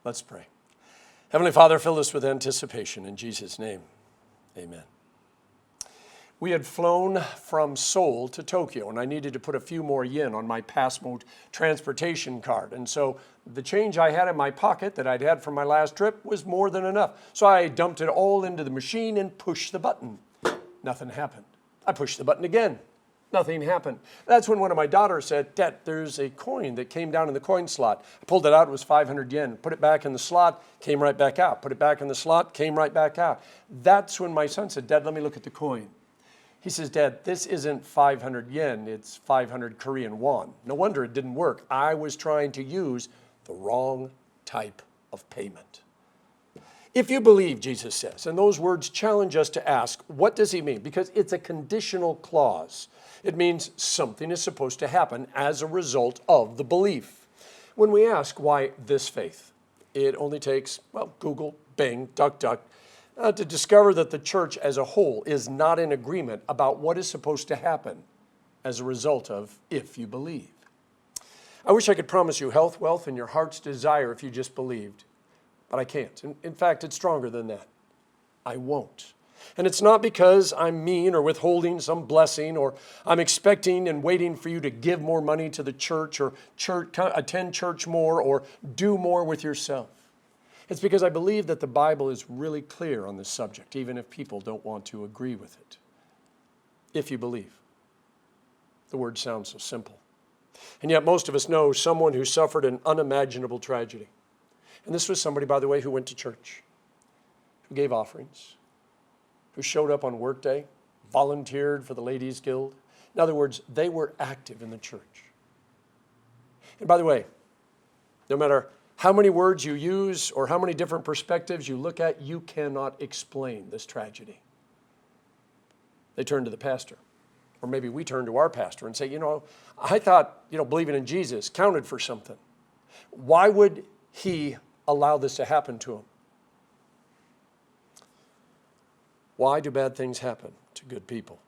Let's pray. Heavenly Father, fill us with anticipation in Jesus' name. Amen. We had flown from Seoul to Tokyo, and I needed to put a few more yen on my Passmode transportation card. And so the change I had in my pocket that I'd had from my last trip was more than enough. So I dumped it all into the machine and pushed the button. Nothing happened. I pushed the button again. Nothing happened. That's when one of my daughters said, "Dad, there's a coin that came down in the coin slot." I pulled it out, it was 500 yen. Put it back in the slot, came right back out. Put it back in the slot, came right back out. That's when my son said, "Dad, let me look at the coin." He says, "Dad, this isn't 500 yen, it's 500 Korean won." No wonder it didn't work. I was trying to use the wrong type of payment. If you believe, Jesus says, and those words challenge us to ask, what does he mean? Because it's a conditional clause. It means something is supposed to happen as a result of the belief. When we ask why this faith, it only takes, Google, Bing, DuckDuck, to discover that the church as a whole is not in agreement about what is supposed to happen as a result of if you believe. I wish I could promise you health, wealth, and your heart's desire if you just believed. But I can't. In fact, it's stronger than that. I won't. And it's not because I'm mean or withholding some blessing or I'm expecting and waiting for you to give more money to the church or attend church more or do more with yourself. It's because I believe that the Bible is really clear on this subject, even if people don't want to agree with it. If you believe. The word sounds so simple. And yet most of us know someone who suffered an unimaginable tragedy. And this was somebody, by the way, who went to church, who gave offerings, who showed up on work day, volunteered for the Ladies' Guild. In other words, they were active in the church. And by the way, no matter how many words you use or how many different perspectives you look at, you cannot explain this tragedy. They turned to the pastor. Or maybe we turn to our pastor and say, I thought, believing in Jesus counted for something. Why would he allow this to happen to him? Why do bad things happen to good people?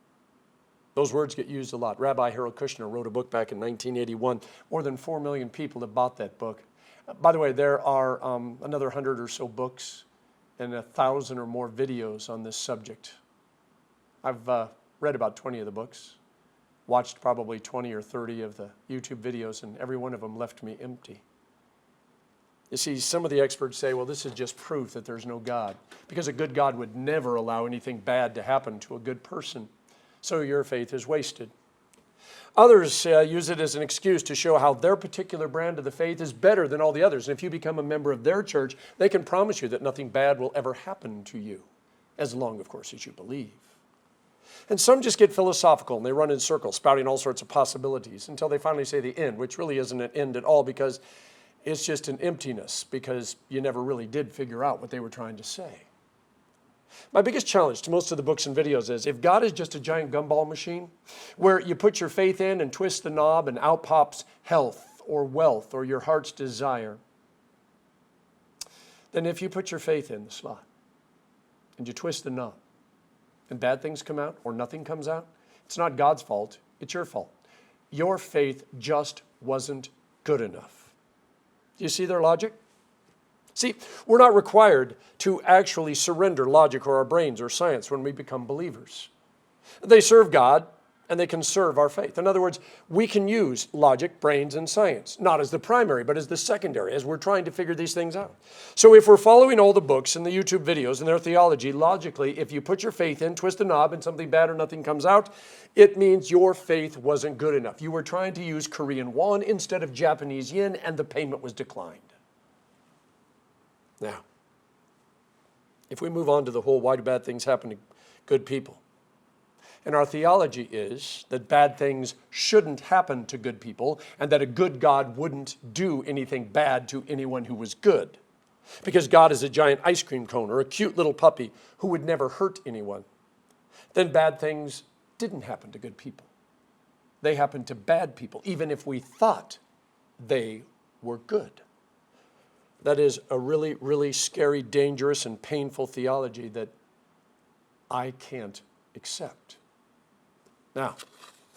Those words get used a lot. Rabbi Harold Kushner wrote a book back in 1981. More than 4 million people have bought that book. By the way, there are another 100 or so books and 1,000 or more videos on this subject. I've read about 20 of the books, watched probably 20 or 30 of the YouTube videos, and every one of them left me empty. You see, some of the experts say, this is just proof that there's no God, because a good God would never allow anything bad to happen to a good person. So your faith is wasted. Others use it as an excuse to show how their particular brand of the faith is better than all the others. And if you become a member of their church, they can promise you that nothing bad will ever happen to you, as long, of course, as you believe. And some just get philosophical and they run in circles, spouting all sorts of possibilities until they finally say the end, which really isn't an end at all because it's just an emptiness because you never really did figure out what they were trying to say. My biggest challenge to most of the books and videos is if God is just a giant gumball machine where you put your faith in and twist the knob and out pops health or wealth or your heart's desire, then if you put your faith in the slot and you twist the knob and bad things come out or nothing comes out, it's not God's fault, it's your fault. Your faith just wasn't good enough. Do you see their logic? See, we're not required to actually surrender logic or our brains or science when we become believers. They serve God and they can serve our faith. In other words, we can use logic, brains, and science, not as the primary, but as the secondary, as we're trying to figure these things out. So if we're following all the books and the YouTube videos and their theology, logically, if you put your faith in, twist the knob, and something bad or nothing comes out, it means your faith wasn't good enough. You were trying to use Korean won instead of Japanese yen, and the payment was declined. Now, if we move on to the whole why do bad things happen to good people, and our theology is that bad things shouldn't happen to good people and that a good God wouldn't do anything bad to anyone who was good because God is a giant ice cream cone or a cute little puppy who would never hurt anyone, then bad things didn't happen to good people. They happened to bad people, even if we thought they were good. That is a really, really scary, dangerous, and painful theology that I can't accept. Now,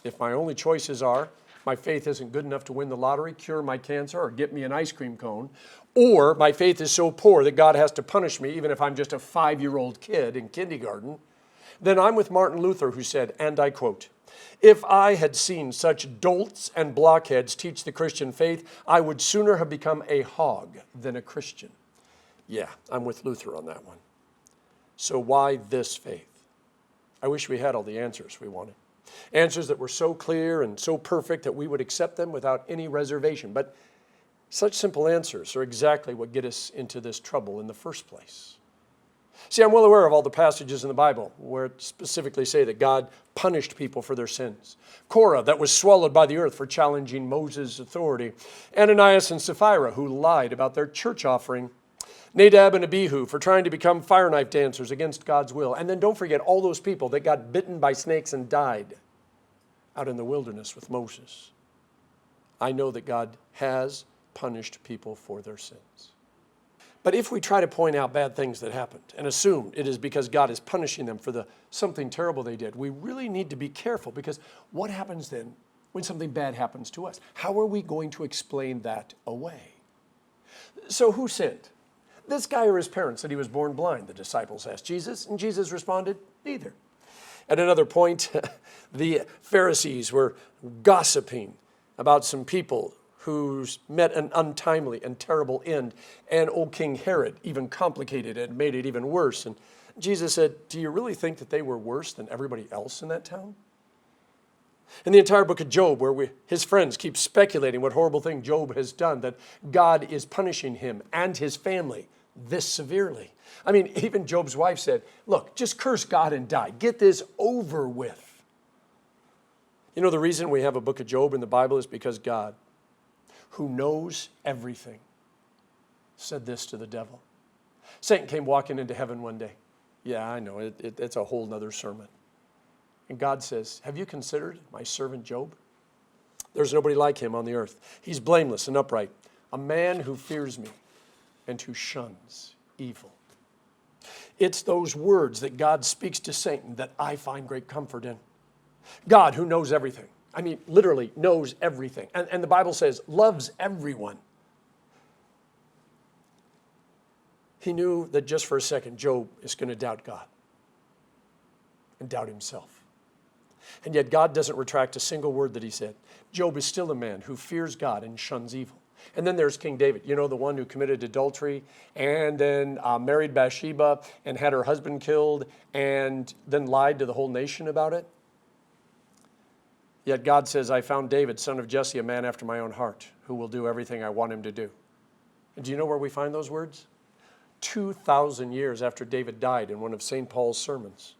if my only choices are My faith isn't good enough to win the lottery, cure my cancer, or get me an ice cream cone. Or my faith is so poor that God has to punish me even if I'm just a 5-year-old kid in kindergarten. Then I'm with Martin Luther, who said, and I quote, "If I had seen such dolts and blockheads teach the Christian faith, I would sooner have become a hog than a Christian." Yeah, I'm with Luther on that one. So why this faith? I wish we had all the answers we wanted. Answers that were so clear and so perfect that we would accept them without any reservation. But such simple answers are exactly what get us into this trouble in the first place. See, I'm well aware of all the passages in the Bible where it specifically say that God punished people for their sins. Korah, that was swallowed by the earth for challenging Moses' authority. Ananias and Sapphira, who lied about their church offering. Nadab and Abihu for trying to become fire knife dancers against God's will. And then don't forget all those people that got bitten by snakes and died out in the wilderness with Moses. I know that God has punished people for their sins. But if we try to point out bad things that happened and assume it is because God is punishing them for something terrible they did, we really need to be careful, because what happens then when something bad happens to us? How are we going to explain that away? So who sinned? This guy or his parents that he was born blind? The disciples asked Jesus, and Jesus responded, neither. At another point, the Pharisees were gossiping about some people who met an untimely and terrible end, and old King Herod even complicated it and made it even worse. And Jesus said, do you really think that they were worse than everybody else in that town? In the entire book of Job, where his friends keep speculating what horrible thing Job has done, that God is punishing him and his family this severely. I mean, even Job's wife said, look, just curse God and die. Get this over with. You know, the reason we have a book of Job in the Bible is because God, who knows everything, said this to the devil. Satan came walking into heaven one day. Yeah, I know, it's a whole nother sermon. And God says, have you considered my servant Job? There's nobody like him on the earth. He's blameless and upright, a man who fears me and who shuns evil. It's those words that God speaks to Satan that I find great comfort in. God, who knows everything. I mean, literally knows everything. And the Bible says, loves everyone. He knew that just for a second, Job is going to doubt God and doubt himself. And yet God doesn't retract a single word that he said. Job is still a man who fears God and shuns evil. And then there's King David, you know, the one who committed adultery and then married Bathsheba and had her husband killed and then lied to the whole nation about it. Yet God says, I found David, son of Jesse, a man after my own heart, who will do everything I want him to do. And do you know where we find those words? 2,000 years after David died in one of St. Paul's sermons.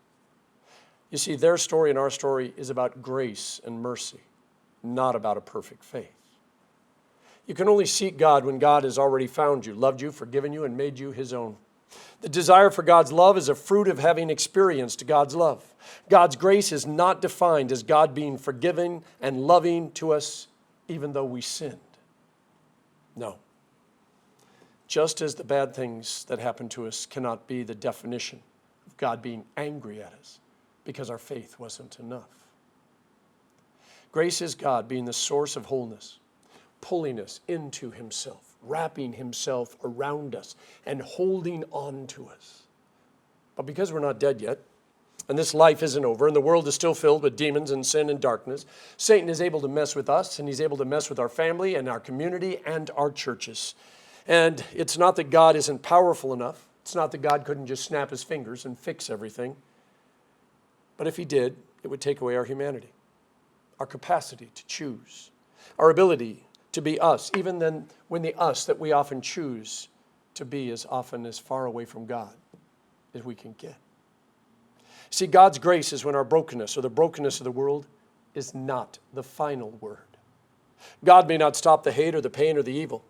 You see, their story and our story is about grace and mercy, not about a perfect faith. You can only seek God when God has already found you, loved you, forgiven you, and made you his own. The desire for God's love is a fruit of having experienced God's love. God's grace is not defined as God being forgiving and loving to us even though we sinned. No. Just as the bad things that happen to us cannot be the definition of God being angry at us because our faith wasn't enough. Grace is God being the source of wholeness, pulling us into himself, wrapping himself around us, and holding on to us. But because we're not dead yet, and this life isn't over, and the world is still filled with demons and sin and darkness, Satan is able to mess with us, and he's able to mess with our family and our community and our churches. And it's not that God isn't powerful enough. It's not that God couldn't just snap his fingers and fix everything. But if he did, it would take away our humanity, our capacity to choose, our ability to be us, even then when the us that we often choose to be is often as far away from God as we can get. See, God's grace is when our brokenness or the brokenness of the world is not the final word. God may not stop the hate or the pain or the evil,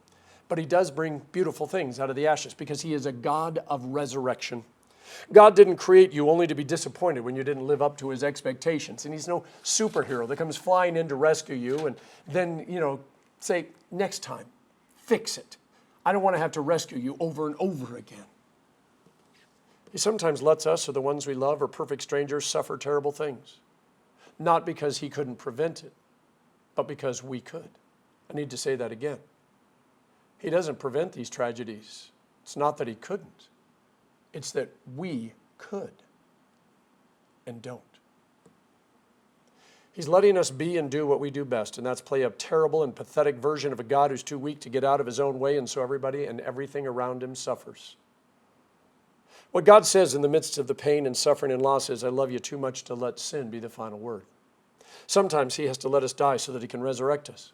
but he does bring beautiful things out of the ashes because he is a God of resurrection. God didn't create you only to be disappointed when you didn't live up to his expectations. And he's no superhero that comes flying in to rescue you and then, say, next time, fix it. I don't want to have to rescue you over and over again. He sometimes lets us or the ones we love or perfect strangers suffer terrible things. Not because he couldn't prevent it, but because we could. I need to say that again. He doesn't prevent these tragedies. It's not that he couldn't. It's that we could and don't. He's letting us be and do what we do best, and that's play a terrible and pathetic version of a God who's too weak to get out of his own way, and so everybody and everything around him suffers. What God says in the midst of the pain and suffering and loss is, I love you too much to let sin be the final word. Sometimes he has to let us die so that he can resurrect us.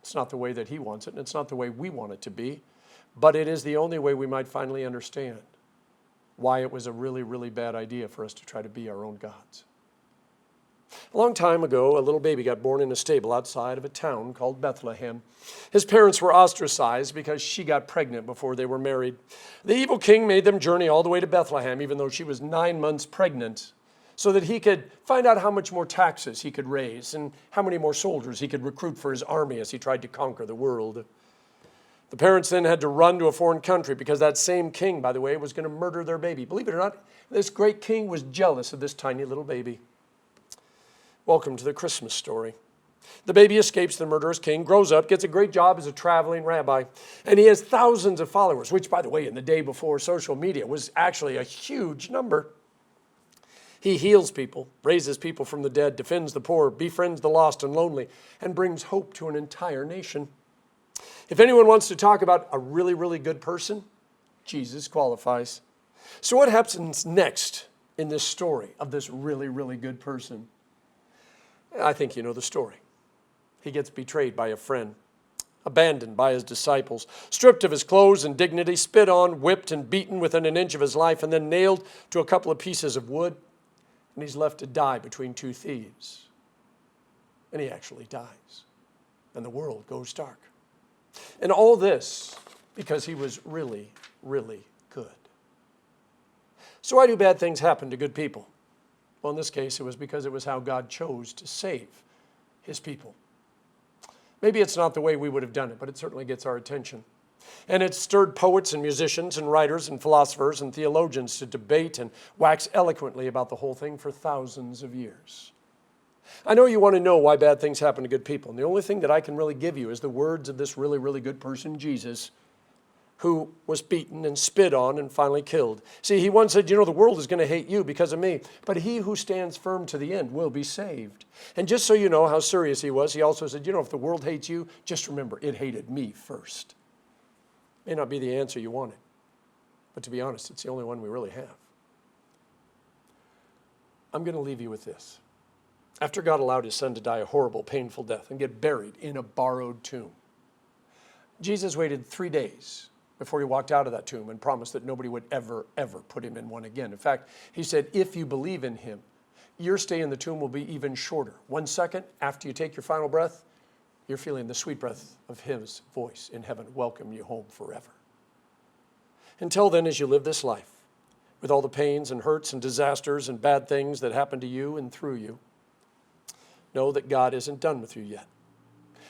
It's not the way that he wants it, and it's not the way we want it to be, but it is the only way we might finally understand why it was a really, really bad idea for us to try to be our own gods. A long time ago, a little baby got born in a stable outside of a town called Bethlehem. His parents were ostracized because she got pregnant before they were married. The evil king made them journey all the way to Bethlehem, even though she was 9 months pregnant, so that he could find out how much more taxes he could raise and how many more soldiers he could recruit for his army as he tried to conquer the world. The parents then had to run to a foreign country because that same king, by the way, was going to murder their baby. Believe it or not, this great king was jealous of this tiny little baby. Welcome to the Christmas story. The baby escapes the murderous king, grows up, gets a great job as a traveling rabbi, and he has thousands of followers, which, by the way, in the day before social media was actually a huge number. He heals people, raises people from the dead, defends the poor, befriends the lost and lonely, and brings hope to an entire nation. If anyone wants to talk about a really, really good person, Jesus qualifies. So what happens next in this story of this really, really good person? I think you know the story. He gets betrayed by a friend, abandoned by his disciples, stripped of his clothes and dignity, spit on, whipped and beaten within an inch of his life, and then nailed to a couple of pieces of wood. And he's left to die between two thieves. And he actually dies. And the world goes dark. And all this because he was really, really good. So why do bad things happen to good people? Well, in this case, it was because it was how God chose to save his people. Maybe it's not the way we would have done it, but it certainly gets our attention. And it stirred poets and musicians and writers and philosophers and theologians to debate and wax eloquently about the whole thing for thousands of years. I know you want to know why bad things happen to good people, and the only thing that I can really give you is the words of this really, really good person, Jesus, who was beaten and spit on and finally killed. See, he once said, the world is going to hate you because of me, but he who stands firm to the end will be saved. And just so you know how serious he was, he also said, if the world hates you, just remember, it hated me first. May not be the answer you wanted, but to be honest, it's the only one we really have. I'm going to leave you with this. After God allowed his son to die a horrible, painful death and get buried in a borrowed tomb, Jesus waited 3 days before he walked out of that tomb and promised that nobody would ever, ever put him in one again. In fact, he said, if you believe in him, your stay in the tomb will be even shorter. 1 second after you take your final breath, you're feeling the sweet breath of his voice in heaven welcome you home forever. Until then, as you live this life, with all the pains and hurts and disasters and bad things that happen to you and through you, know that God isn't done with you yet.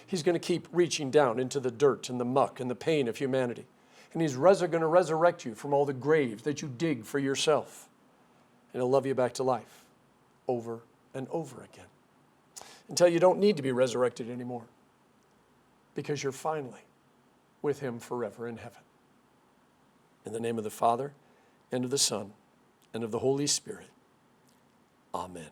He's going to keep reaching down into the dirt and the muck and the pain of humanity. And he's going to resurrect you from all the graves that you dig for yourself. And he'll love you back to life over and over again until you don't need to be resurrected anymore because you're finally with him forever in heaven. In the name of the Father, and of the Son, and of the Holy Spirit. Amen.